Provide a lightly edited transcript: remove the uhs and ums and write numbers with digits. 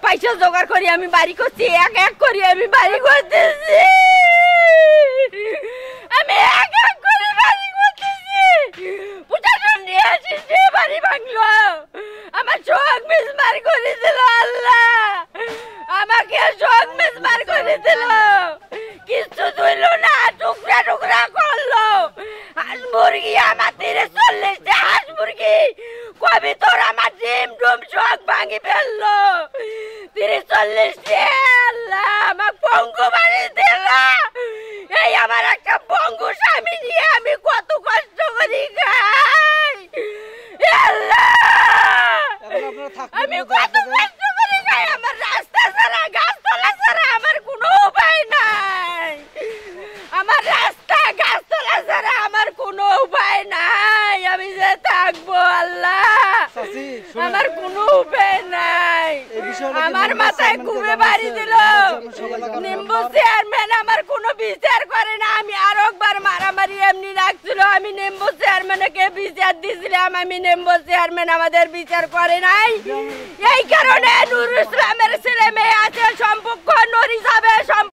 পয়সা জোগাড় করি আমি বাড়ি করছি, এক এক করি আমি বাড়ি করতেছি, আমি এক এক করে বাড়ি করতেছি। প্রশাসন নিয়ে আসিছে, বাড়ি ভাঙলো, আমার চোখ মিসমার করে দিল, আল্লাহ আমাকে চোখ মিসমার করে দিল, কিছু ধরল না, টুকরা টুকরা করলো। হাঁস মুরগি আমার 40 হাঁস মুরগি কবি তোর আমার ডিম ডুম চোখ ভাঙি ফেললো, 40 আল্লাহ আমার পঙ্গু বাড়ি দিল। এই আমার একটা পঙ্গু স্বামী নিয়ে আমি কত কষ্ট করি খাই, আল্লাহ আমি কত কষ্ট করি খাই, আমার রাস্তা ছাড়া গাছতলা ছাড়া আমার কোনো উপায় নাই, আমার রাস্তা গাছতলা ছাড়া আমার কোনো উপায় নাই, আমি যে থাকবো আল্লাহ আমার কোনো উপায় নাই। আমার মাথায় ঘুরে বাড়ি দিল, নিম্বু চেয়ারম্যান আমার কোনো বিচার করে না, আমি আরো একবার মারামারি এমনি রাখছিল, আমি নিম্বু চেয়ারম্যানকে বিচার দিয়েছিলাম, আমি নিম্বু চেয়ারম্যান আমাদের বিচার করে নাই। এই কারণে নুরুল ইসলামের ছেলে মেয়ে আছে, সম্পর্ক নরি সাহেবের